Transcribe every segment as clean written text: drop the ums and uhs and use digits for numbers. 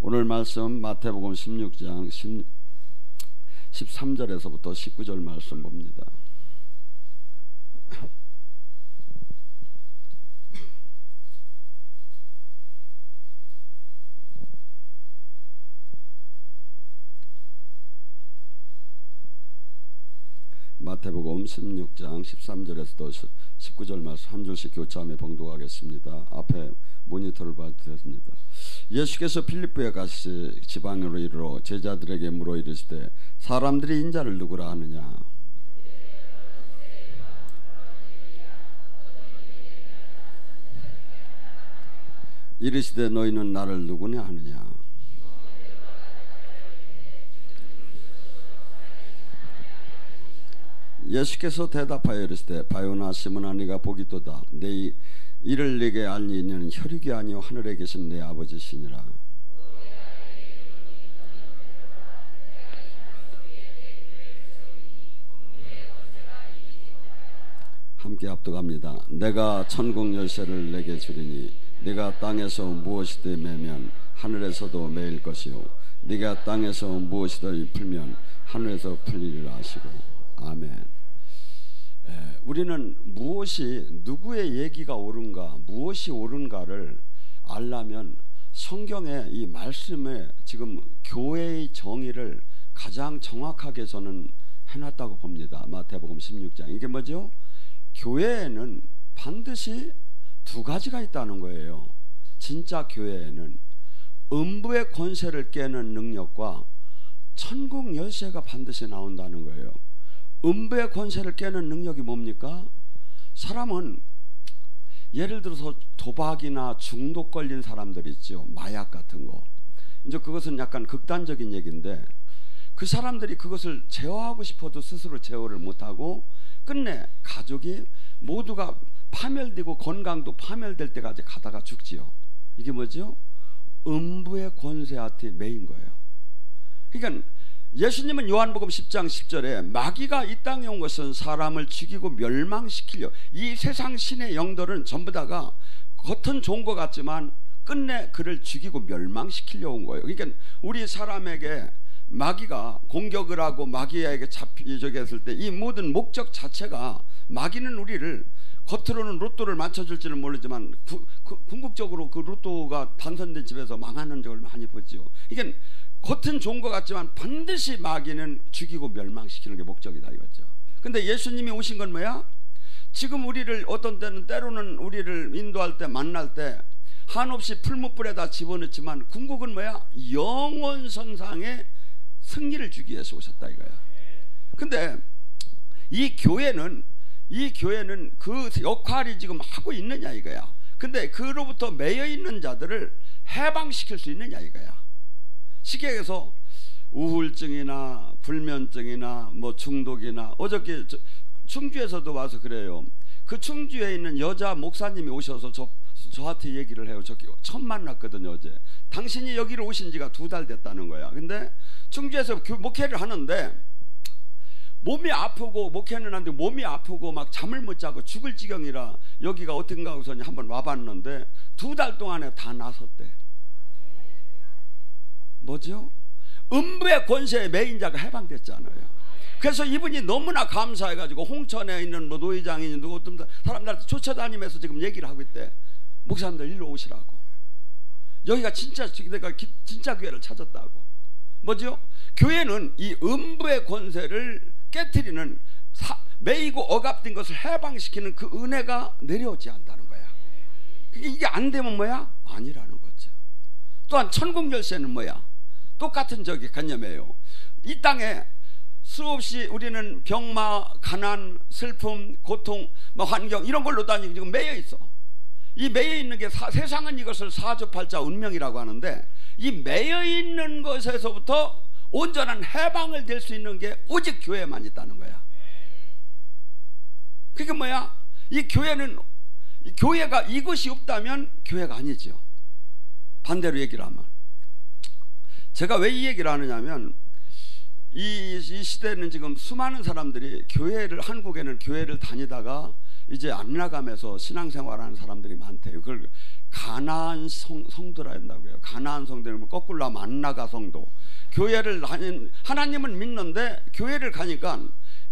오늘 말씀 마태복음 16장 13절에서부터 19절 말씀 봅니다. 마태복음 16장 13절에서도 19절 말씀 한 줄씩 교차하며 봉독하겠습니다. 앞에 모니터를 봐도 됩니다. 예수께서 필리포에 가시 지방으로 이르러 제자들에게 물어 이르시되 사람들이 인자를 누구라 하느냐? 이르시되 너희는 나를 누구냐 하느냐? 예수께서 대답하여 이르시되 바요나 시몬아 네가 보기도다. 내 이를 네게 알리 이는 혈육이 아니요 하늘에 계신 내 아버지시니라. 함께 합독합니다. 내가 천국 열쇠를 내게 주리니 네가 땅에서 무엇이든 매면 하늘에서도 매일 것이요 네가 땅에서 무엇이든 풀면 하늘에서 풀리리라 하시고. 아멘. 우리는 무엇이 누구의 얘기가 옳은가 무엇이 옳은가를 알려면 성경의 이 말씀에 지금 교회의 정의를 가장 정확하게 저는 해놨다고 봅니다. 마태복음 16장 이게 뭐죠? 교회에는 반드시 두 가지가 있다는 거예요. 진짜 교회에는 음부의 권세를 깨는 능력과 천국 열쇠가 반드시 나온다는 거예요. 음부의 권세를 깨는 능력이 뭡니까? 사람은 예를 들어서 도박이나 중독 걸린 사람들 있죠. 마약 같은 거. 이제 그것은 약간 극단적인 얘기인데 그 사람들이 그것을 제어하고 싶어도 스스로 제어를 못하고 끝내 가족이 모두가 파멸되고 건강도 파멸될 때까지 가다가 죽지요. 이게 뭐죠? 음부의 권세한테 매인 거예요. 그러니까 예수님은 요한복음 10장 10절에 마귀가 이 땅에 온 것은 사람을 죽이고 멸망시키려. 이 세상 신의 영들은 전부 다가 겉은 좋은 것 같지만 끝내 그를 죽이고 멸망시키려 온 거예요. 그러니까 우리 사람에게 마귀가 공격을 하고 마귀에게 저기 했을 때 이 모든 목적 자체가 마귀는 우리를 겉으로는 로또를 맞춰줄지는 모르지만 궁극적으로 그 로또가 당선된 집에서 망하는 적을 많이 보죠. 이게 겉은 좋은 것 같지만 반드시 마귀는 죽이고 멸망시키는 게 목적이다 이거죠. 근데 예수님이 오신 건 뭐야? 지금 우리를 어떤 때로는 우리를 인도할 때 만날 때 한없이 풀무불에다 집어넣지만 궁극은 뭐야? 영원선상의 승리를 주기 위해서 오셨다 이거야. 근데 이 교회는 그 역할이 지금 하고 있느냐 이거야. 근데 그로부터 매여 있는 자들을 해방시킬 수 있느냐 이거야. 시계에서 우울증이나 불면증이나 뭐 중독이나 어저께 충주에서도 와서 그래요. 그 충주에 있는 여자 목사님이 오셔서 저한테 얘기를 해요. 저 처음 만났거든요 어제. 당신이 여기로 오신 지가 2달 됐다는 거야. 근데 충주에서 목회를 하는데 몸이 아프고 목회는 하는데 몸이 아프고 막 잠을 못 자고 죽을 지경이라 여기가 어떤가 해서 한번 와봤는데 2달 동안에 다 나섰대. 뭐죠? 음부의 권세의 매인자가 해방됐잖아요. 그래서 이분이 너무나 감사해가지고 홍천에 있는 뭐 노회장이 누구 어떤 사람들한테 쫓아다니면서 지금 얘기를 하고 있대. 목사님들 일로 오시라고. 여기가 내가 진짜 교회를 찾았다고. 뭐죠? 교회는 이 음부의 권세를 깨트리는 매이고 억압된 것을 해방시키는 그 은혜가 내려오지 않다는 거야. 이게 안 되면 뭐야? 아니라는 거죠. 또한 천국 열쇠는 뭐야? 똑같은 저기 개념이에요. 이 땅에 수없이 우리는 병마, 가난, 슬픔, 고통, 뭐 환경 이런 걸로 다니고 지금 매여 있어. 이 매여 있는 게 세상은 이것을 사주팔자 운명이라고 하는데 이 매여 있는 것에서부터 온전한 해방을 될 수 있는 게 오직 교회에만 있다는 거야. 그게 뭐야? 이 교회가 이것이 없다면 교회가 아니죠. 반대로 얘기를 하면 제가 왜 이 얘기를 하느냐면 이 시대는 지금 수많은 사람들이 한국에는 교회를 다니다가 이제 안 나가면서 신앙생활하는 사람들이 많대요. 그걸 가나안 성도라 한다고요. 가나안 성도는 거꾸로 하면 안 나가 성도. 교회를 하나님은 믿는데 교회를 가니까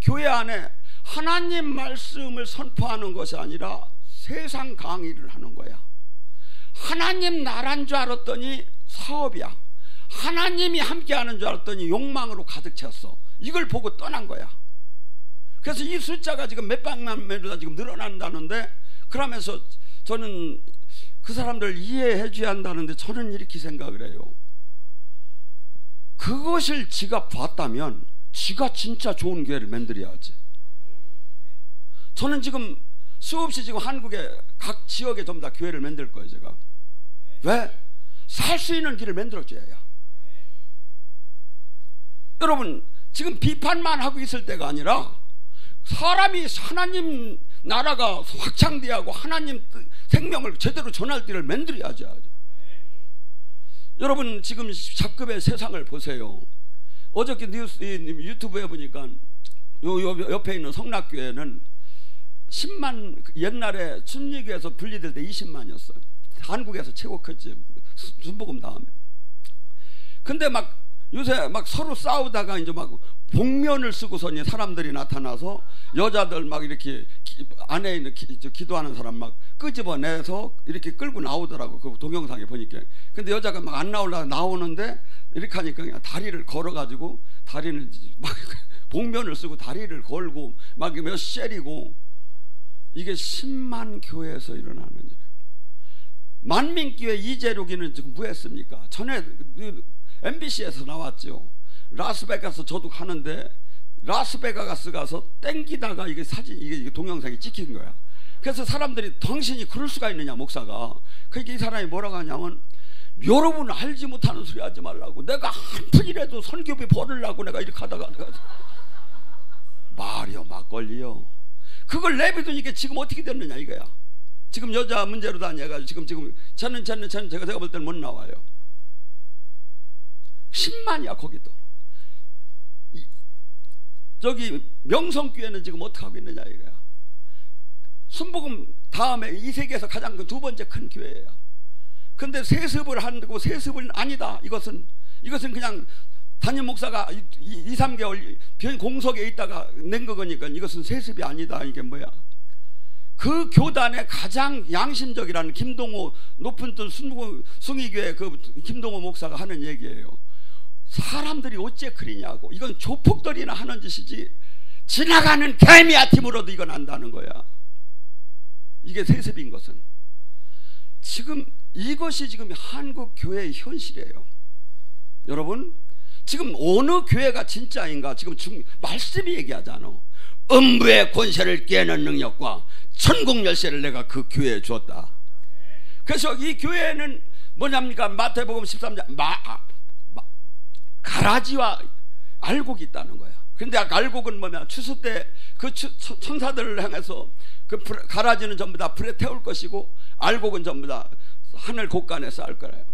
교회 안에 하나님 말씀을 선포하는 것이 아니라 세상 강의를 하는 거야. 하나님 나란 줄 알았더니 사업이야. 하나님이 함께하는 줄 알았더니 욕망으로 가득 찼어. 이걸 보고 떠난 거야. 그래서 이 숫자가 지금 몇백만 명으로 지금 늘어난다는데, 그러면서 저는 그 사람들 이해해 줘야 한다는데 저는 이렇게 생각을 해요. 그것을 지가 봤다면 지가 진짜 좋은 교회를 만들어야지. 저는 지금 수없이 지금 한국의 각 지역에 전부 다 교회를 만들 거예요. 제가 왜? 살 수 있는 길을 만들어줘야. 여러분, 지금 비판만 하고 있을 때가 아니라 사람이 하나님 나라가 확장되고 하나님 생명을 제대로 전할 때를 만들어야죠. 여러분, 지금 작급의 세상을 보세요. 어저께 유튜브에 보니까 요 옆에 있는 성락교회는 10만, 옛날에 순리교에서 분리될 때 20만이었어요. 한국에서 최고 컸지, 순복음 다음에. 근데 막 요새 막 서로 싸우다가 이제 막 복면을 쓰고서니 사람들이 나타나서 여자들 막 이렇게 안에 있는 기도하는 사람 막 끄집어내서 이렇게 끌고 나오더라고, 그 동영상에 보니까. 근데 여자가 막 안 나오려고 나오는데 이렇게 하니까 그냥 다리를 걸어가지고, 다리는 막 복면을 쓰고 다리를 걸고 막 몇 셀이고. 이게 10만 교회에서 일어나는 일이에요. 만민교회 이재록이는 지금 뭐 했습니까? 전에 MBC에서 나왔죠. 라스베가스 저도 가는데 라스베가스 가서 땡기다가 이게 사진, 이게 동영상이 찍힌 거야. 그래서 사람들이 당신이 그럴 수가 있느냐, 목사가. 그러니까 이 사람이 뭐라고 하냐면, 여러분 알지 못하는 소리 하지 말라고. 내가 한 푼이라도 선교비 벌으려고 내가 이렇게 하다가 말이요 막걸리요. 그걸 내비두니 이게 지금 어떻게 됐느냐 이거야. 지금 여자 문제로 다녀가지고 지금 저는 제가 볼 때는 못 나와요. 10만이야 거기도. 저기 명성교회는 지금 어떻게 하고 있느냐 이거야. 순복음 다음에 이 세계에서 가장 두 번째 큰 교회예요. 근데 세습을 한다고 세습은 아니다. 이것은 그냥 담임 목사가 2-3개월 공석에 있다가 낸 거니까 이것은 세습이 아니다. 이게 뭐야? 그 교단의 가장 양심적이라는 김동호, 높은 돈 숭의교회 그 김동호 목사가 하는 얘기예요. 사람들이 어째 그리냐고. 이건 조폭들이나 하는 짓이지 지나가는 개미야 팀으로도 이건 안다는 거야. 이게 세습인 것은. 지금 이것이 지금 한국 교회의 현실이에요. 여러분, 지금 어느 교회가 진짜인가? 지금 말씀이 얘기하잖아. 음부의 권세를 깨는 능력과 천국 열쇠를 내가 그 교회에 줬다. 그래서 이 교회는 뭐냐입니까? 마태복음 13장 가라지와 알곡이 있다는 거야. 근데 알곡은 뭐냐? 추수 때 그 천사들을 향해서 그 가라지는 전부 다 불에 태울 것이고 알곡은 전부 다 하늘 곳간에 쌓을 거예요.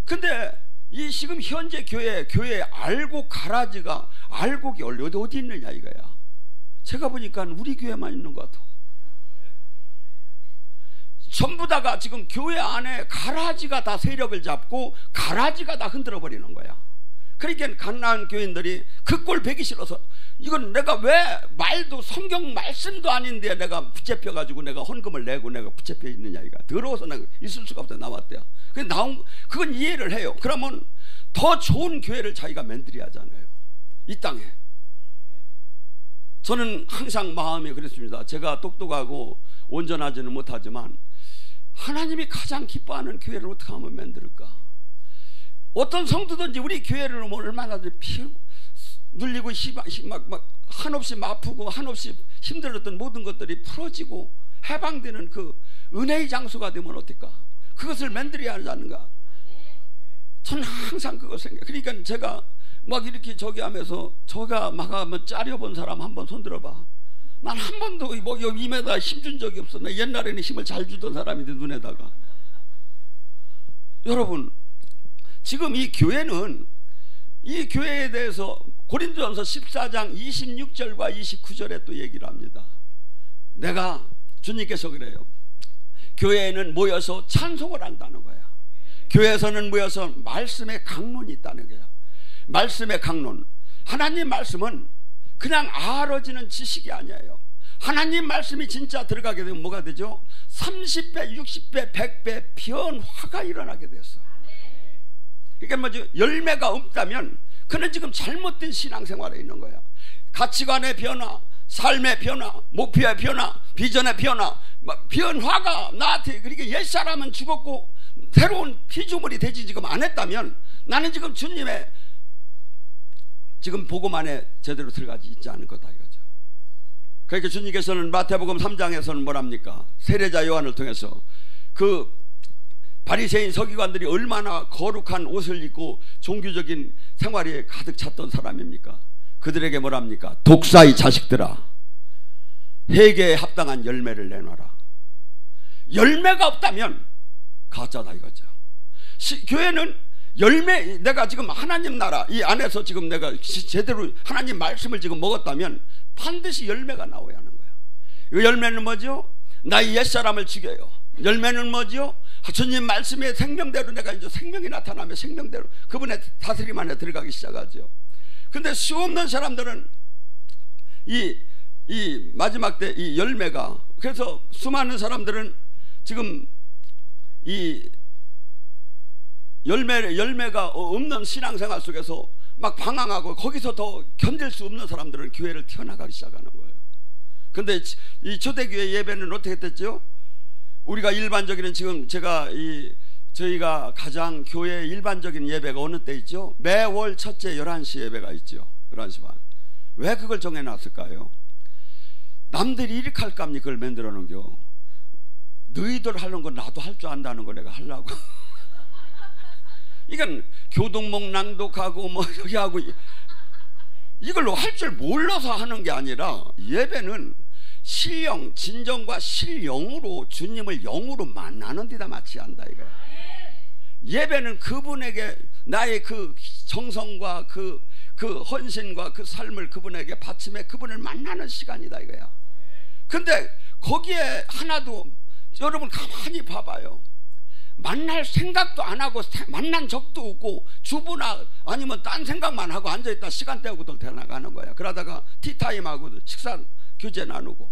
근데 이 지금 현재 교회에 알곡 가라지가, 알곡이 어디 있느냐 이거야. 제가 보니까 우리 교회만 있는 것 같아. 전부 다가 지금 교회 안에 가라지가 다 세력을 잡고 가라지가 다 흔들어 버리는 거야. 그러니까 가난한 교인들이 그 꼴 보기 싫어서, 이건 내가 왜 말도 성경 말씀도 아닌데 내가 붙잡혀 가지고 내가 헌금을 내고 내가 붙잡혀 있느냐 이거. 더러워서 내가 있을 수가 없다 나왔대요. 근데 그건 이해를 해요. 그러면 더 좋은 교회를 자기가 만들어야 하잖아요, 이 땅에. 저는 항상 마음이 그랬습니다. 제가 똑똑하고 온전하지는 못하지만 하나님이 가장 기뻐하는 교회를 어떻게 하면 만들까? 어떤 성도든지 우리 교회를 오면 얼마나 피 눌리고 막 한없이 아프고 한없이 힘들었던 모든 것들이 풀어지고 해방되는 그 은혜의 장소가 되면 어떨까? 그것을 만들어야 하지 않는가? 저는 항상 그거 생각. 그러니까 제가 막 이렇게 저기 하면서 저가 막 한번 짜려본 사람 한번 손들어봐. 난 한 번도 뭐 입에다 힘준 적이 없어. 나 옛날에는 힘을 잘 주던 사람인데 눈에다가. 여러분, 지금 이 교회는 이 교회에 대해서 고린도전서 14장 26절과 29절에 또 얘기를 합니다. 내가 주님께서 그래요. 교회에는 모여서 찬송을 한다는 거야. 교회에서는 모여서 말씀의 강론이 있다는 거야. 말씀의 강론. 하나님 말씀은 그냥 알아지는 지식이 아니에요. 하나님 말씀이 진짜 들어가게 되면 뭐가 되죠? 30배, 60배, 100배 변화가 일어나게 됐어. 그러니까 뭐죠? 열매가 없다면 그는 지금 잘못된 신앙생활에 있는 거야. 가치관의 변화, 삶의 변화, 목표의 변화, 비전의 변화, 변화가 나한테, 그러니까 옛사람은 죽었고 새로운 피조물이 되지 지금 안 했다면 나는 지금 주님의 지금 복음 안에 제대로 들어가지 있지 않을 거다 이거죠. 그러니까 주님께서는 마태복음 3장에서는 뭐랍니까? 세례자 요한을 통해서 그 바리새인 서기관들이 얼마나 거룩한 옷을 입고 종교적인 생활에 가득 찼던 사람입니까? 그들에게 뭐랍니까? 독사의 자식들아, 회개에 합당한 열매를 내놔라. 열매가 없다면 가짜다 이거죠. 교회는 열매, 내가 지금 하나님 나라 이 안에서 지금 내가 제대로 하나님 말씀을 지금 먹었다면 반드시 열매가 나와야 하는 거야. 이 열매는 뭐죠? 나의 옛사람을 죽여요. 열매는 뭐죠? 주님 말씀의 생명대로 내가 이제 생명이 나타나면 생명대로 그분의 다스림 안에 들어가기 시작하죠. 근데 수없는 사람들은 이 마지막 때 이 열매가, 그래서 수많은 사람들은 지금 이 열매가 없는 신앙생활 속에서 막 방황하고 거기서 더 견딜 수 없는 사람들은 교회를 튀어나가기 시작하는 거예요. 근데 이 초대교회 예배는 어떻게 됐죠? 우리가 일반적인 지금 저희가 가장 교회 일반적인 예배가 어느 때 있죠? 매월 첫째 11시 예배가 있죠. 11시 반. 왜 그걸 정해놨을까요? 남들이 이렇게 할까 합니까? 그걸 만들어 놓은겨. 너희들 하는 거 나도 할 줄 안다는 거 내가 하려고. 이건 교동목 낭독하고 뭐 여기 하고 이걸로 할 줄 몰라서 하는 게 아니라 예배는 실령, 진정과 실령으로 주님을 영으로 만나는 데다 마치한다 이거야. 예배는 그분에게 나의 그 정성과 그 헌신과 그 삶을 그분에게 바침해 그분을 만나는 시간이다 이거야. 근데 거기에 하나도, 여러분 가만히 봐봐요. 만날 생각도 안 하고 만난 적도 없고 주부나 아니면 딴 생각만 하고 앉아있다 시간대하고들 대나가는 거야. 그러다가 티타임하고 식사 교제 나누고.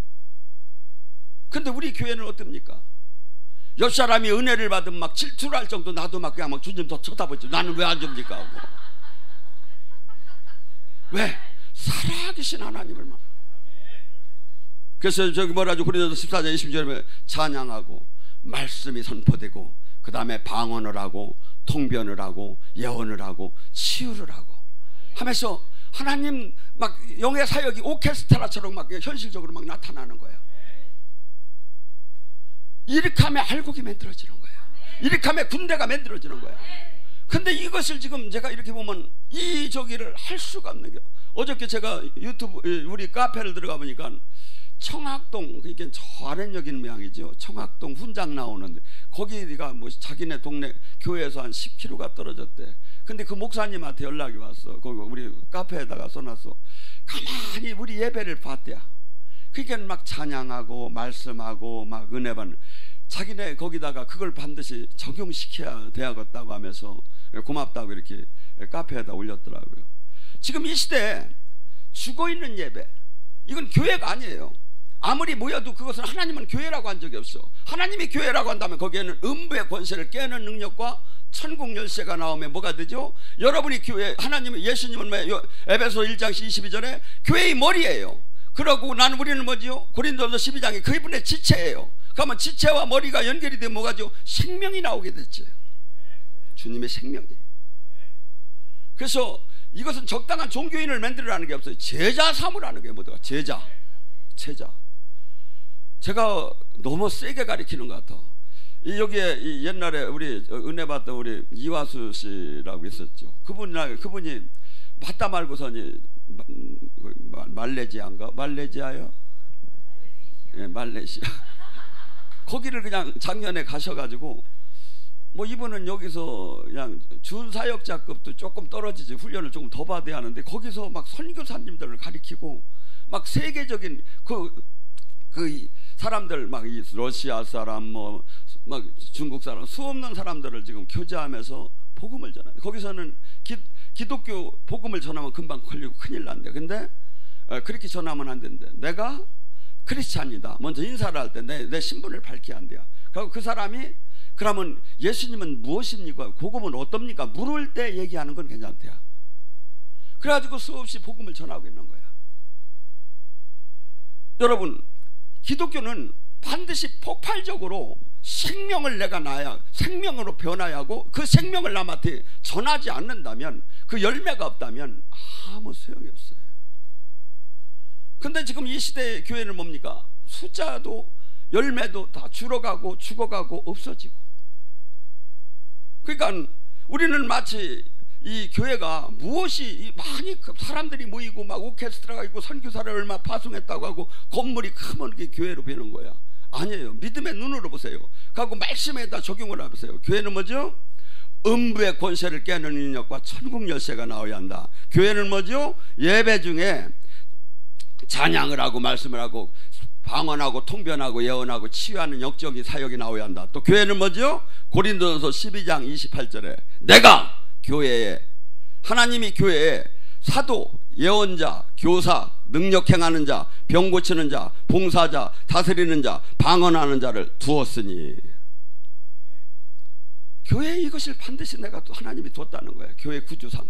근데 우리 교회는 어떻습니까? 옆 사람이 은혜를 받으면 막 질투할 정도, 나도 막 그냥 막 주님 더 쳐다보지. 나는 왜 안 줍니까 하고. 왜? 살아계신 하나님을 막. 그래서 저기 뭐라죠? 고린도서 14장 20절에 찬양하고 말씀이 선포되고 그 다음에 방언을 하고 통변을 하고 예언을 하고 치유를 하고 하면서 하나님 막 영의 사역이 오케스트라처럼 막 현실적으로 막 나타나는 거예요. 이렇게 하면 알곡이 만들어지는 거예요. 이렇게 하면 군대가 만들어지는 거예요. 근데 이것을 지금 제가 이렇게 보면 이 저기를 할 수가 없는 게, 어저께 제가 유튜브 우리 카페를 들어가 보니까 청학동, 이게 저 아랫역인 모양이죠. 청학동 훈장 나오는데 거기가 뭐 자기네 동네 교회에서 한 10km가 떨어졌대. 근데 그 목사님한테 연락이 왔어. 거기 우리 카페에다가 써놨어. 가만히 우리 예배를 봤대야. 그러니까 막 찬양하고 말씀하고 막 은혜 받는, 자기네 거기다가 그걸 반드시 적용시켜야 되겠다고 하면서 고맙다고 이렇게 카페에다 올렸더라고요. 지금 이 시대에 죽어있는 예배, 이건 교회가 아니에요. 아무리 모여도 그것은 하나님은 교회라고 한 적이 없어. 하나님이 교회라고 한다면 거기에는 음부의 권세를 깨는 능력과 천국 열쇠가 나오면 뭐가 되죠? 여러분이 교회, 하나님은, 예수님은 에베소 1장 22절에 교회의 머리예요. 그러고 우리는 뭐지요? 고린도서 12장이 그분의 지체예요. 그러면 지체와 머리가 연결이 되면 뭐가죠? 생명이 나오게 됐지. 주님의 생명이. 그래서 이것은 적당한 종교인을 만들어라는 게 없어요. 제자 삼으라는 게 뭐더라? 제자. 제가 너무 세게 가리키는 것 같아. 여기에 옛날에 우리 은혜 받던 우리 이화수 씨라고 있었죠. 그분이 맞다 말고서니 말레이시아인가? 말레이시아요? 예, 말레이시아. 거기를 그냥 작년에 가셔가지고 뭐 이분은 여기서 그냥 준사역자급도 조금 떨어지지, 훈련을 조금 더 받아야 하는데 거기서 막 선교사님들을 가리키고 막 세계적인 그 그 사람들 막 이 러시아 사람 뭐 막 중국 사람 수없는 사람들을 지금 교제하면서 복음을 전해. 거기서는 기독교 복음을 전하면 금방 걸리고 큰일 난대. 근데 그렇게 전하면 안 된대. 내가 크리스찬이다 먼저 인사를 할 때 내 신분을 밝혀야 한대요. 그리고 그 사람이 그러면 예수님은 무엇입니까? 복음은 어떻습니까? 물을 때 얘기하는 건 괜찮대요. 그래가지고 수없이 복음을 전하고 있는 거야. 여러분, 기독교는 반드시 폭발적으로 생명을 내가 낳아야, 생명으로 변화야 하고 그 생명을 남한테 전하지 않는다면, 그 열매가 없다면 아무 소용이 없어요. 근데 지금 이 시대의 교회는 뭡니까? 숫자도 열매도 다 줄어가고 죽어가고 없어지고. 그러니까 우리는 마치 이 교회가 무엇이 많이 사람들이 모이고 막 오케스트라가 있고 선교사를 얼마 파송했다고 하고 건물이 크면 그게 교회로 변한 거야. 아니에요. 믿음의 눈으로 보세요. 그리고 말씀에다 적용을 해보세요. 교회는 뭐죠? 음부의 권세를 깨는 능력과 천국 열쇠가 나와야 한다. 교회는 뭐죠? 예배 중에 찬양을 하고 말씀을 하고 방언하고 통변하고 예언하고 치유하는 영적인 사역이 나와야 한다. 또 교회는 뭐죠? 고린도전서 12장 28절에 내가 교회에, 하나님이 교회에 사도, 예언자, 교사, 능력 행하는 자, 병 고치는 자, 봉사자, 다스리는 자, 방언하는 자를 두었으니. 교회에 이것을 반드시 내가 또 하나님이 뒀다는 거야. 교회 구조상.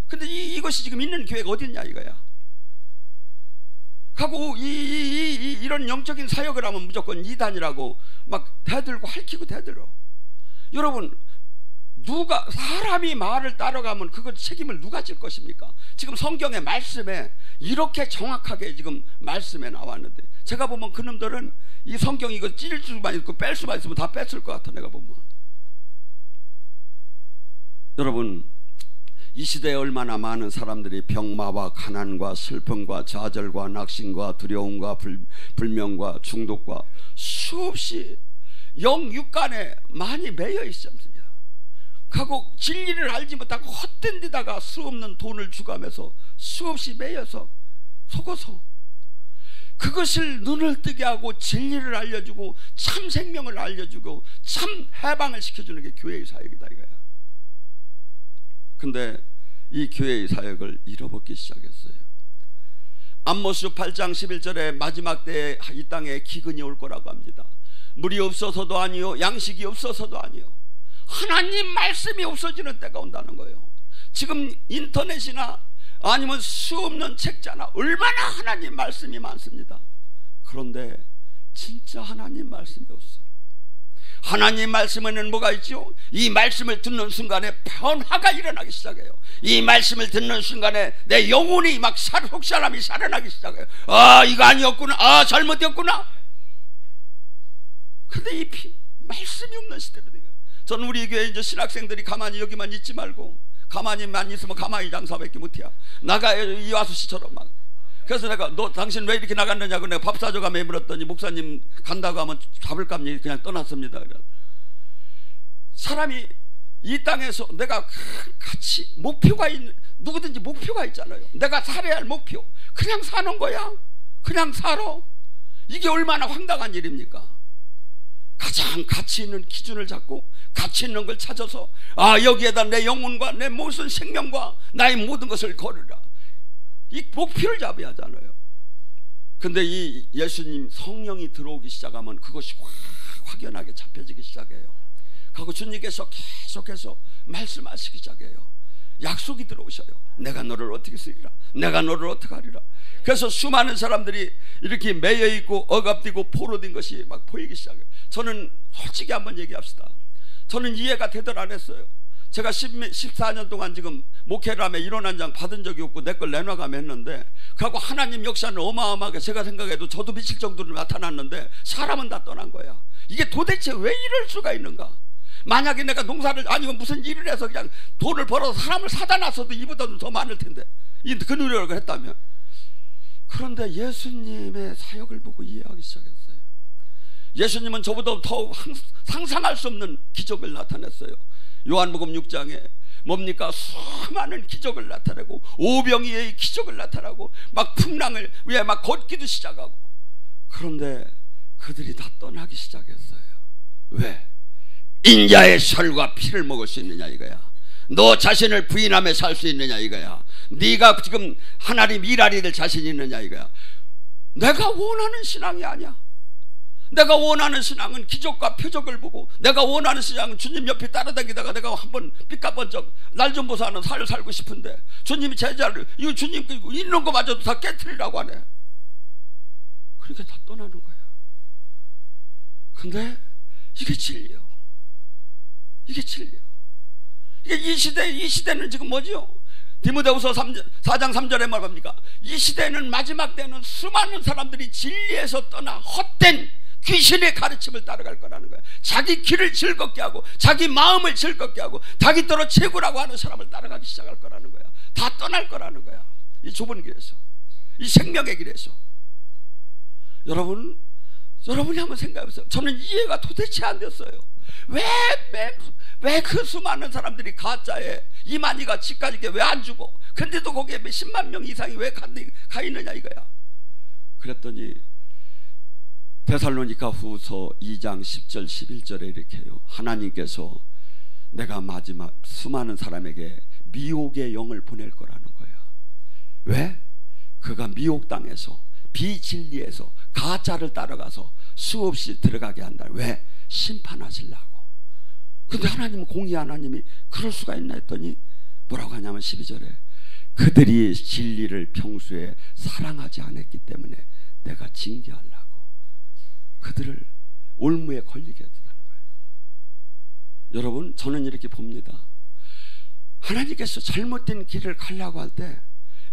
근데 이것이 지금 있는 교회가 어디 있냐 이거야. 하고 이런 영적인 사역을 하면 무조건 이단이라고 막 대들고 핥히고 대들어. 여러분, 누가 사람이 말을 따라가면 그걸 책임을 누가 질 것입니까? 지금 성경의 말씀에 이렇게 정확하게 지금 말씀에 나왔는데, 제가 보면 그놈들은 이 성경 이거 찢을 수만 있고 뺄 수만 있으면 다 뺐을 것 같아. 내가 보면. 여러분, 이 시대에 얼마나 많은 사람들이 병마와 가난과 슬픔과 좌절과 낙심과 두려움과 불명과 중독과 수없이 영육간에 많이 매여 있습니다. 하고 진리를 알지 못하고 헛된 데다가 수없는 돈을 주가면서 수없이 매여서 속어서 그것을 눈을 뜨게 하고 진리를 알려주고 참 생명을 알려주고 참 해방을 시켜주는 게 교회의 사역이다 이거야. 근데 이 교회의 사역을 잃어버리기 시작했어요. 암모스 8장 11절에 마지막 때에 이 땅에 기근이 올 거라고 합니다. 물이 없어서도 아니요, 양식이 없어서도 아니요, 하나님 말씀이 없어지는 때가 온다는 거예요. 지금 인터넷이나 아니면 수없는 책자나 얼마나 하나님 말씀이 많습니다. 그런데 진짜 하나님 말씀이 없어. 하나님 말씀에는 뭐가 있죠? 이 말씀을 듣는 순간에 변화가 일어나기 시작해요. 이 말씀을 듣는 순간에 내 영혼이 막 속사람이 살아나기 시작해요. 아, 이거 아니었구나. 아, 잘못됐구나. 근데 말씀이 없는 시대로 돼요. 저는 우리 교회 이제 신학생들이 가만히 여기만 있지 말고, 가만히만 있으면 가만히 장사밖에 못해. 나가요, 이화수 씨처럼 막. 그래서 내가 너 당신 왜 이렇게 나갔느냐고 내가 밥 사줘가 물었더니 목사님 간다고 하면 잡을감니 그냥 떠났습니다. 그래. 사람이 이 땅에서 내가 같이 목표가 있는, 누구든지 목표가 있잖아요. 내가 살아야 할 목표, 그냥 사는 거야. 그냥 살아. 이게 얼마나 황당한 일입니까? 가장 가치 있는 기준을 잡고 가치 있는 걸 찾아서, 아, 여기에다 내 영혼과 내 모든 생명과 나의 모든 것을 걸으라. 이 목표를 잡아야 하잖아요. 근데 이 예수님 성령이 들어오기 시작하면 그것이 확연하게 잡혀지기 시작해요. 그리고 주님께서 계속해서 말씀하시기 시작해요. 약속이 들어오셔요. 내가 너를 어떻게 쓰리라, 내가 너를 어떻게 하리라. 그래서 수많은 사람들이 이렇게 매여있고 억압되고 포로된 것이 막 보이기 시작해요. 저는 솔직히 한번 얘기합시다. 저는 이해가 되들 안 했어요. 제가 14년 동안 지금 목회를 하며 이론 한 장 받은 적이 없고 내 걸 내놔가며 했는데, 그하고 하나님 역사는 어마어마하게 제가 생각해도 저도 미칠 정도로 나타났는데 사람은 다 떠난 거야. 이게 도대체 왜 이럴 수가 있는가? 만약에 내가 농사를 아니면 무슨 일을 해서 그냥 돈을 벌어서 사람을 사다 놨어도 이보다도 더 많을 텐데, 그 노력을 했다면. 그런데 예수님의 사역을 보고 이해하기 시작했어요. 예수님은 저보다 더 상상할 수 없는 기적을 나타냈어요. 요한복음 6장에 뭡니까? 수많은 기적을 나타내고 오병이의 기적을 나타나고 막 풍랑을 위에 막 걷기도 시작하고. 그런데 그들이 다 떠나기 시작했어요. 왜? 인자의 살과 피를 먹을 수 있느냐 이거야. 너 자신을 부인하며 살 수 있느냐 이거야. 네가 지금 하나님 일하리 될 자신이 있느냐 이거야. 내가 원하는 신앙이 아니야. 내가 원하는 신앙은 기적과 표적을 보고, 내가 원하는 신앙은 주님 옆에 따라다니다가 내가 한번 삐까번쩍 날 좀 보사 하는 삶을 살고 싶은데, 주님이 제자를 이거 주님 있는 거마저도 다 깨트리라고 하네. 그러니까 다 떠나는 거야. 근데 이게 진리요. 이게 진리요. 이게 이 시대는 지금 뭐죠? 디모데후서 4장 3절에 말합니까? 이 시대는 마지막 때는 수많은 사람들이 진리에서 떠나 헛된 귀신의 가르침을 따라갈 거라는 거야. 자기 길을 즐겁게 하고 자기 마음을 즐겁게 하고 자기더러 최고라고 하는 사람을 따라가기 시작할 거라는 거야. 다 떠날 거라는 거야. 이 좁은 길에서, 이 생명의 길에서. 여러분이 한번 생각해보세요. 저는 이해가 도대체 안 됐어요. 왜 그 수많은 사람들이 가짜에 이만희가 집까지 왜 안 주고, 근데도 거기에 10만 명 이상이 왜 가 있느냐 이거야. 그랬더니 데살로니가 후서 2장 10절 11절에 이렇게 해요. 하나님께서 내가 마지막 수많은 사람에게 미혹의 영을 보낼 거라는 거야. 왜? 그가 미혹당해서 비진리에서 가짜를 따라가서 수없이 들어가게 한다. 왜? 심판하시려고. 근데 하나님은, 공의 하나님이 그럴 수가 있나 했더니 뭐라고 하냐면 12절에 그들이 진리를 평소에 사랑하지 않았기 때문에 내가 징계하려고 그들을 올무에 걸리게 했다는 거예요. 여러분, 저는 이렇게 봅니다. 하나님께서 잘못된 길을 가려고 할 때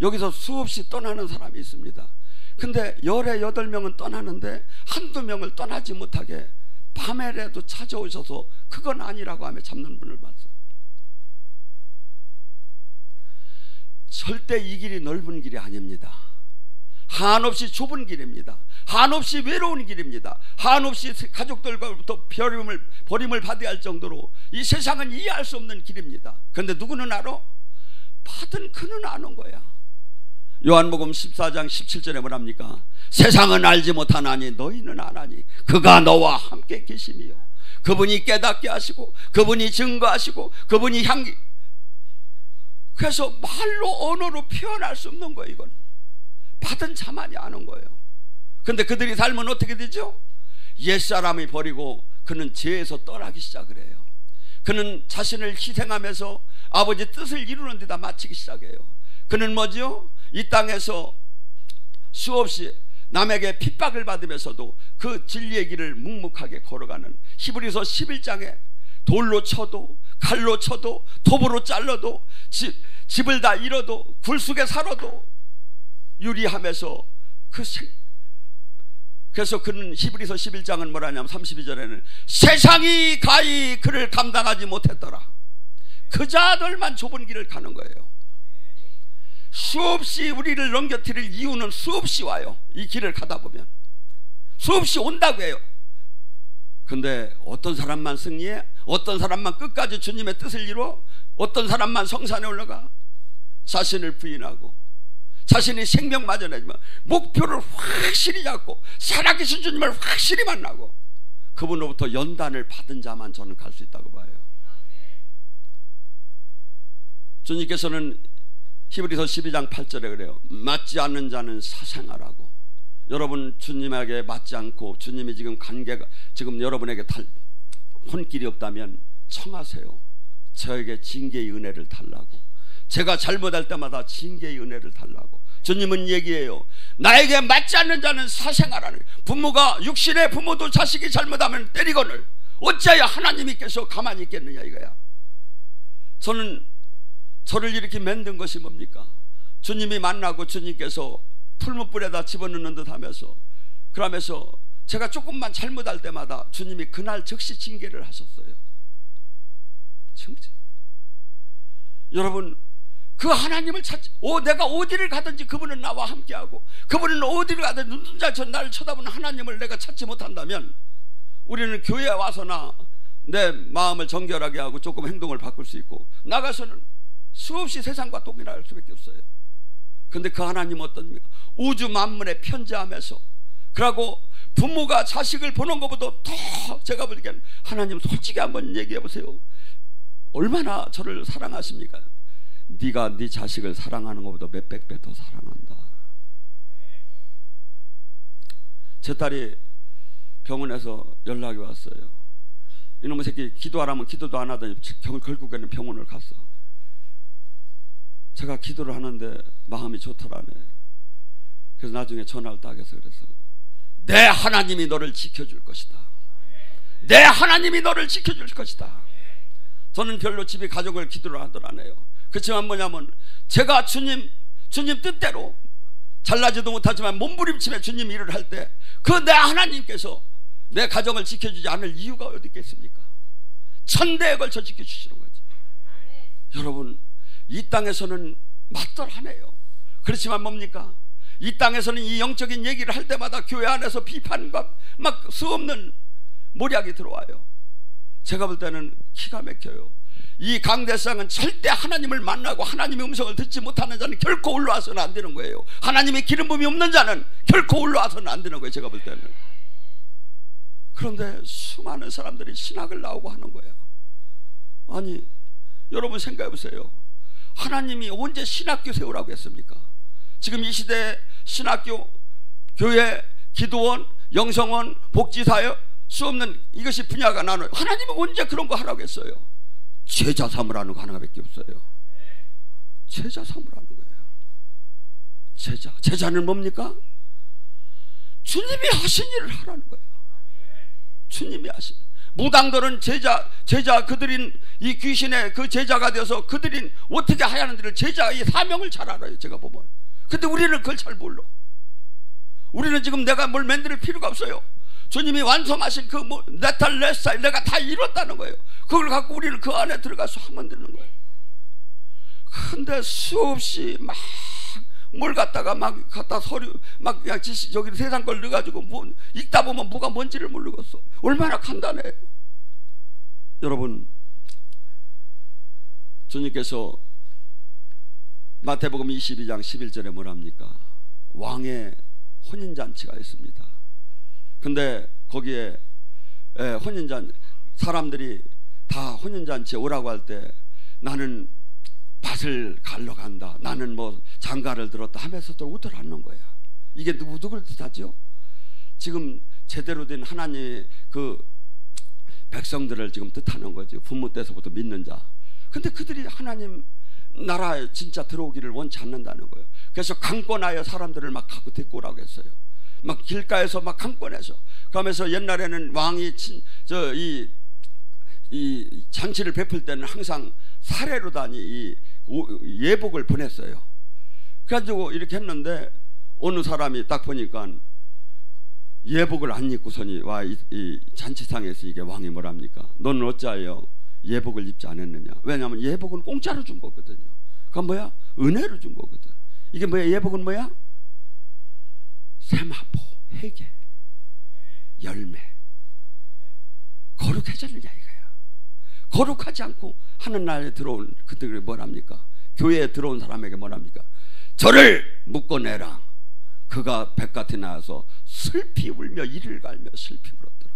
여기서 수없이 떠나는 사람이 있습니다. 근데 18명은 떠나는데 한두 명을 떠나지 못하게 밤에라도 찾아오셔서 그건 아니라고 하며 잡는 분을 봤어요. 절대 이 길이 넓은 길이 아닙니다. 한없이 좁은 길입니다. 한없이 외로운 길입니다. 한없이 가족들과부터 버림을 받아야 할 정도로 이 세상은 이해할 수 없는 길입니다. 그런데 누구는 알아? 받은 그는 아는 거야. 요한복음 14장 17절에 뭐랍니까? 세상은 알지 못하나니 너희는 아나니 그가 너와 함께 계심이요, 그분이 깨닫게 하시고 그분이 증거하시고 그분이 향기. 그래서 말로 언어로 표현할 수 없는 거예요. 이건 받은 자만이 아는 거예요. 근데 그들이 삶은 어떻게 되죠? 옛사람이 버리고 그는 죄에서 떠나기 시작을 해요. 그는 자신을 희생하면서 아버지 뜻을 이루는 데다 마치기 시작해요. 그는 뭐죠? 이 땅에서 수없이 남에게 핍박을 받으면서도 그 진리의 길을 묵묵하게 걸어가는, 히브리서 11장에 돌로 쳐도 칼로 쳐도 톱으로 잘라도 집을 다 잃어도 굴속에 살아도 유리하면서 그래서 그는 히브리서 11장은 뭐라냐면 32절에는 세상이 가히 그를 감당하지 못했더라. 그 자들만 좁은 길을 가는 거예요. 수없이 우리를 넘겨뜨릴 이유는 수없이 와요. 이 길을 가다 보면 수없이 온다고 해요. 근데 어떤 사람만 승리해? 어떤 사람만 끝까지 주님의 뜻을 이루어? 어떤 사람만 성산에 올라가? 자신을 부인하고 자신이 생명마저 내지만 목표를 확실히 잡고 살아계신 주님을 확실히 만나고 그분으로부터 연단을 받은 자만 저는 갈 수 있다고 봐요. 주님께서는 히브리서 12장 8절에 그래요. 맞지 않는 자는 사생하라고. 여러분 주님에게 맞지 않고 주님이 지금 관계가 지금 여러분에게 혼길이 없다면 청하세요. 저에게 징계의 은혜를 달라고. 제가 잘못할 때마다 징계의 은혜를 달라고. 주님은 얘기해요. 나에게 맞지 않는 자는 사생하라는. 부모가 육신의 부모도 자식이 잘못하면 때리거늘 어찌하여 하나님께서 가만히 있겠느냐 이거야. 저를 이렇게 만든 것이 뭡니까? 주님이 만나고 주님께서 풀무불에다 집어넣는 듯 하면서 그러면서 제가 조금만 잘못할 때마다 주님이 그날 즉시 징계를 하셨어요. 여러분 그 하나님을 찾지. 내가 어디를 가든지 그분은 나와 함께하고 그분은 어디를 가든지 눈동자처럼 나를 쳐다보는 하나님을 내가 찾지 못한다면 우리는 교회에 와서나 내 마음을 정결하게 하고 조금 행동을 바꿀 수 있고 나가서는 수없이 세상과 동일할 수밖에 없어요. 근데 그 하나님은 어떻습니까? 우주 만물에 편재하면서 그러고 부모가 자식을 보는 것보다 더 제가 보기엔 하나님 솔직히 한번 얘기해 보세요. 얼마나 저를 사랑하십니까? 네가 네 자식을 사랑하는 것보다 몇백 배 더 사랑한다. 제 딸이 병원에서 연락이 왔어요. 이놈의 새끼 기도하라면 기도도 안 하더니 결국에는 병원을 갔어. 제가 기도를 하는데 마음이 좋더라네. 그래서 나중에 전화를 딱 해서 그래서 내 하나님이 너를 지켜줄 것이다. 내 하나님이 너를 지켜줄 것이다. 저는 별로 집에 가족을 기도를 하들 안 해요. 그렇지만 뭐냐면 제가 주님 뜻대로 잘나지도 못하지만 몸부림치며 주님 일을 할 때 그 내 하나님께서 내 가정을 지켜주지 않을 이유가 어디 있겠습니까? 천대에 걸쳐 지켜주시는 거죠. 여러분, 이 땅에서는 맞떨하네요. 그렇지만 뭡니까? 이 땅에서는 이 영적인 얘기를 할 때마다 교회 안에서 비판과 막 수없는 모략이 들어와요. 제가 볼 때는 기가 막혀요. 이 강대상은 절대 하나님을 만나고 하나님의 음성을 듣지 못하는 자는 결코 올라와서는 안 되는 거예요. 하나님의 기름 부음이 없는 자는 결코 올라와서는 안 되는 거예요. 제가 볼 때는. 그런데 수많은 사람들이 신학을 나오고 하는 거야. 아니, 여러분 생각해 보세요. 하나님이 언제 신학교 세우라고 했습니까? 지금 이 시대에 신학교, 교회, 기도원, 영성원, 복지사역 수없는 이것이 분야가 나눠요. 하나님은 언제 그런 거 하라고 했어요? 제자 삼으라는 거 하나밖에 없어요. 제자 삼으라는 거예요. 제자는 뭡니까? 주님이 하신 일을 하라는 거예요. 주님이 하신. 무당들은 제자 그들인 이 귀신의 그 제자가 되어서 그들인 어떻게 해야 하는지를 제자의 사명을 잘 알아요. 제가 보면. 근데 우리는 그걸 잘 몰라. 우리는 지금 내가 뭘 만들 필요가 없어요. 주님이 완성하신 그 네탈레스타일 내가 다 이뤘다는 거예요. 그걸 갖고 우리는 그 안에 들어가서 하면 되는 거예요. 근데 수없이 막 뭘 갖다가 막 갖다 서류 막 저기 세상 걸 넣어가지고 뭐 읽다 보면 뭐가 뭔지를 모르겠어. 얼마나 간단해요. 여러분, 주님께서 마태복음 22장 11절에 뭐랍니까? 왕의 혼인잔치가 있습니다. 근데 거기에 사람들이 다 혼인잔치에 오라고 할 때 나는 밭을 갈러 간다, 나는 뭐 장가를 들었다 하면서도 웃들 않는 거야. 이게 누구를 뜻하죠? 지금 제대로 된 하나님의 그 백성들을 지금 뜻하는 거죠. 부모 때서부터 믿는 자. 근데 그들이 하나님 나라에 진짜 들어오기를 원치 않는다는 거예요. 그래서 강권하여 사람들을 막 갖고 데리고 오라고 했어요. 막 길가에서 막 강권해서. 그러면서 옛날에는 왕이 이 잔치를 베풀 때는 항상 사례로 다니 이 예복을 보냈어요. 그래가지고 이렇게 했는데 어느 사람이 딱 보니까 예복을 안 입고서니 와 이 잔치상에서 이게 왕이 뭐랍니까? 너는 어찌하여 예복을 입지 않았느냐? 왜냐하면 예복은 공짜로 준 거거든요. 그건 뭐야? 은혜로 준 거거든. 이게 뭐야? 예복은 뭐야? 세마포, 회개, 열매. 거룩해졌느냐 이거야. 거룩하지 않고 하는 날에 들어온 그들이 뭐랍니까? 교회에 들어온 사람에게 뭐랍니까? 저를 묶어내라. 그가 백같이 나와서 슬피 울며 이를 갈며 슬피 울었더라.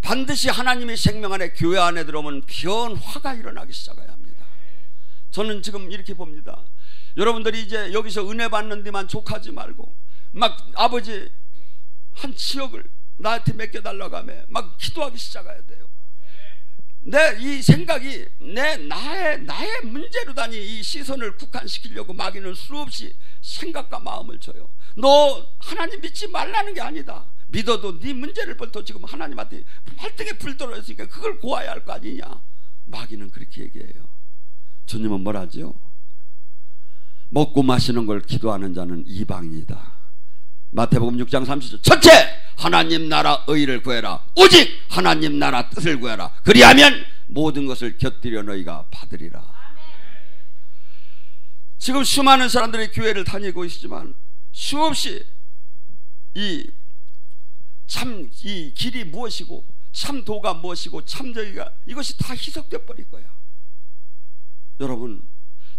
반드시 하나님의 생명 안에 교회 안에 들어오면 변화가 일어나기 시작해야 합니다. 저는 지금 이렇게 봅니다. 여러분들이 이제 여기서 은혜 받는 데만 족하지 말고 막 아버지 한 지역을 나한테 맡겨달라고 하며 막 기도하기 시작해야 돼요. 내 이 생각이 나의 문제로다니 이 시선을 국한시키려고 마귀는 수없이 생각과 마음을 줘요. 너 하나님 믿지 말라는 게 아니다. 믿어도 네 문제를 벌써 지금 하나님한테 발등에 불 떨어졌으니까 그걸 고아야 할 거 아니냐. 마귀는 그렇게 얘기해요. 주님은 뭐라죠? 먹고 마시는 걸 기도하는 자는 이방인이다. 마태복음 6장 30절 첫째 하나님 나라 의를 구해라. 오직 하나님 나라 뜻을 구해라. 그리하면 모든 것을 곁들여 너희가 받으리라. 지금 수많은 사람들이 교회를 다니고 있지만 수없이 이 길이 무엇이고 참 도가 무엇이고 참 저기가 이것이 다 희석되어 버릴 거야. 여러분,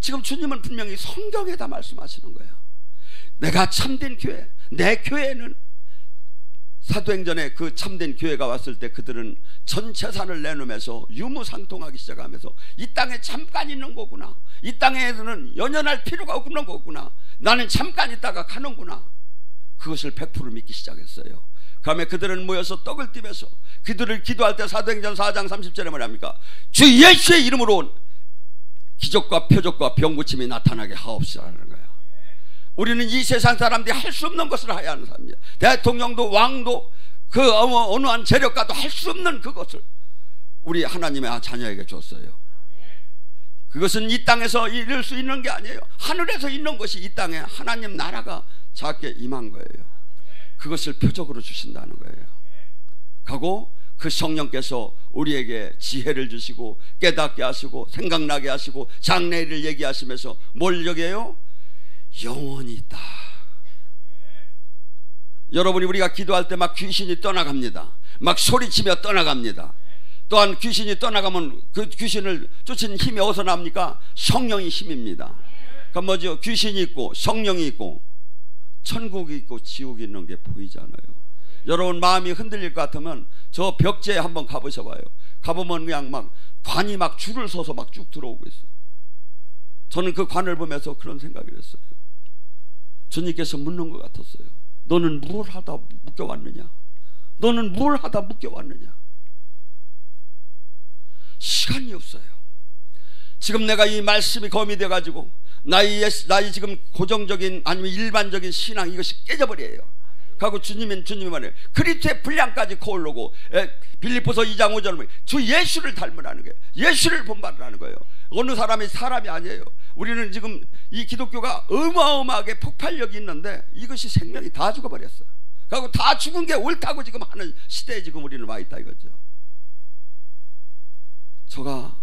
지금 주님은 분명히 성경에다 말씀하시는 거야. 내가 참된 교회, 내 교회는 사도행전에 그 참된 교회가 왔을 때 그들은 전 재산을 내놓으면서 유무상통하기 시작하면서 이 땅에 잠깐 있는 거구나, 이 땅에는 연연할 필요가 없는 거구나, 나는 잠깐 있다가 가는구나, 그것을 100% 믿기 시작했어요. 그다음에 그들은 모여서 떡을 띠면서 그들을 기도할 때 사도행전 4장 30절에 뭐랍니까? 주 예수의 이름으로 기적과 표적과 병고침이 나타나게 하옵시라는 거예요. 우리는 이 세상 사람들이 할 수 없는 것을 해야 하는 사람이에요. 대통령도 왕도 그 어느 한 재력가도 할 수 없는 그것을 우리 하나님의 자녀에게 줬어요. 그것은 이 땅에서 이룰 수 있는 게 아니에요. 하늘에서 있는 것이 이 땅에 하나님 나라가 작게 임한 거예요. 그것을 표적으로 주신다는 거예요. 하고 그 성령께서 우리에게 지혜를 주시고 깨닫게 하시고 생각나게 하시고 장래일을 얘기하시면서 뭘 얘기해요? 영원히 있다. 여러분이 우리가 기도할 때 막 귀신이 떠나갑니다. 막 소리치며 떠나갑니다. 또한 귀신이 떠나가면 그 귀신을 쫓은 힘이 어디서 납니까? 성령이 힘입니다. 그럼 뭐죠? 귀신이 있고 성령이 있고 천국이 있고 지옥이 있는 게 보이잖아요. 여러분 마음이 흔들릴 것 같으면 저 벽제에 한번 가보셔봐요. 가보면 그냥 막 관이 막 줄을 서서 막 쭉 들어오고 있어. 저는 그 관을 보면서 그런 생각을 했어요. 주님께서 묻는 것 같았어요. 너는 뭘 하다 묶여왔느냐? 너는 뭘 하다 묶여왔느냐? 시간이 없어요. 지금 내가 이 말씀이 검이 돼가지고 나의 지금 고정적인 아니면 일반적인 신앙 이것이 깨져버려요. 그리고 주님이 말해요. 그리스도의 분량까지 거울르고 빌립보서 2장 5절은 주 예수를 닮으라는 거예요. 예수를 본받으라는 거예요. 어느 사람이 아니에요. 우리는 지금 이 기독교가 어마어마하게 폭발력이 있는데 이것이 생명이 다 죽어버렸어요. 그리고 다 죽은 게 옳다고 지금 하는 시대에 지금 우리는 와 있다 이거죠. 저가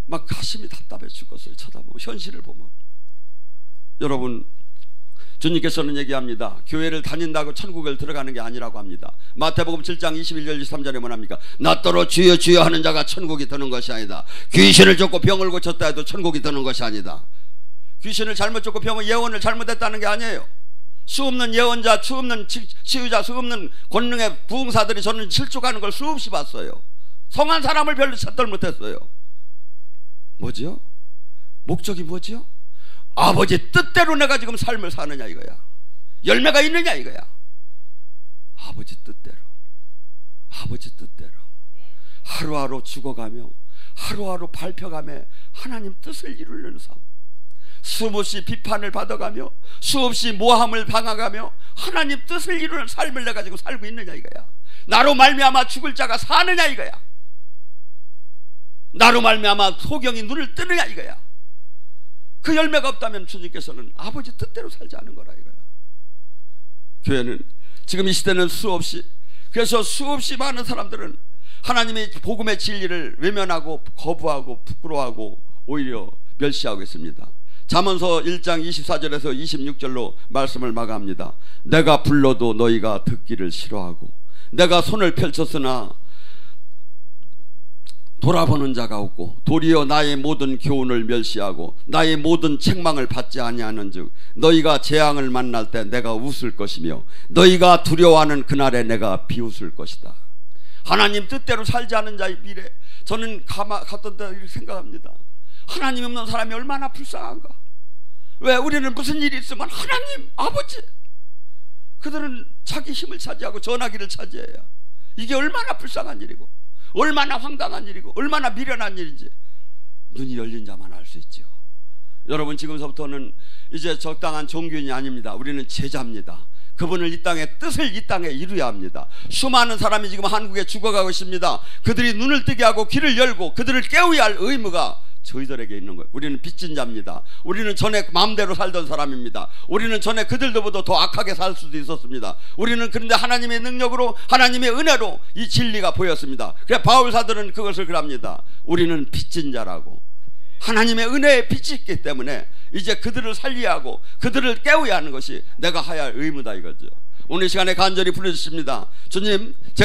막 가슴이 답답해 죽었어요. 쳐다보고 현실을 보면. 여러분 주님께서는 얘기합니다. 교회를 다닌다고 천국을 들어가는 게 아니라고 합니다. 마태복음 7장 21절 23절에 뭐랍니까? 나더러 주여 주여 하는 자가 천국이 드는 것이 아니다. 귀신을 쫓고 병을 고쳤다 해도 천국이 드는 것이 아니다. 귀신을 잘못 쫓고 병을 예언을 잘못했다는 게 아니에요. 수 없는 예언자, 수 없는 치유자, 수 없는 권능의 부흥사들이 저는 실족하는 걸 수없이 봤어요. 성한 사람을 별로 찾들 못했어요. 뭐죠? 목적이 뭐죠? 아버지 뜻대로 내가 지금 삶을 사느냐 이거야. 열매가 있느냐 이거야. 아버지 뜻대로, 아버지 뜻대로 하루하루 죽어가며 하루하루 밟혀가며 하나님 뜻을 이루려는 삶, 수없이 비판을 받아가며 수없이 모함을 당하가며 하나님 뜻을 이루는 삶을 내가 지금 살고 있느냐 이거야. 나로 말미암아 죽을 자가 사느냐 이거야. 나로 말미암아 소경이 눈을 뜨느냐 이거야. 그 열매가 없다면 주님께서는 아버지 뜻대로 살지 않은 거라 이거야. 교회는 지금 이 시대는 그래서 수없이 많은 사람들은 하나님의 복음의 진리를 외면하고 거부하고 부끄러워하고 오히려 멸시하고 있습니다. 잠언서 1장 24절에서 26절로 말씀을 마감합니다. 내가 불러도 너희가 듣기를 싫어하고 내가 손을 펼쳤으나 돌아보는 자가 없고 도리어 나의 모든 교훈을 멸시하고 나의 모든 책망을 받지 아니하는즉 너희가 재앙을 만날 때 내가 웃을 것이며 너희가 두려워하는 그날에 내가 비웃을 것이다. 하나님 뜻대로 살지 않은 자의 미래, 저는 갔던 때 이렇게 생각합니다. 하나님 없는 사람이 얼마나 불쌍한가. 왜? 우리는 무슨 일이 있으면 하나님 아버지, 그들은 자기 힘을 차지하고 전화기를 차지해야. 이게 얼마나 불쌍한 일이고 얼마나 황당한 일이고 얼마나 미련한 일인지 눈이 열린 자만 알 수 있죠. 여러분 지금서부터는 이제 적당한 종교인이 아닙니다. 우리는 제자입니다. 그분을 이 땅의 뜻을 이 땅에 이루어야 합니다. 수많은 사람이 지금 한국에 죽어가고 있습니다. 그들이 눈을 뜨게 하고 귀를 열고 그들을 깨워야 할 의무가 저희들에게 있는 거예요. 우리는 빚진 자입니다. 우리는 전에 마음대로 살던 사람입니다. 우리는 전에 그들보다 더 악하게 살 수도 있었습니다. 우리는 그런데 하나님의 능력으로 하나님의 은혜로 이 진리가 보였습니다. 그래 바울사들은 그것을 그럽니다. 우리는 빚진 자라고. 하나님의 은혜의 빛이 있기 때문에 이제 그들을 살려야 하고 그들을 깨워야 하는 것이 내가 해야 할 의무다 이거죠. 오늘 시간에 간절히 부르짖습니다. 주님, 제가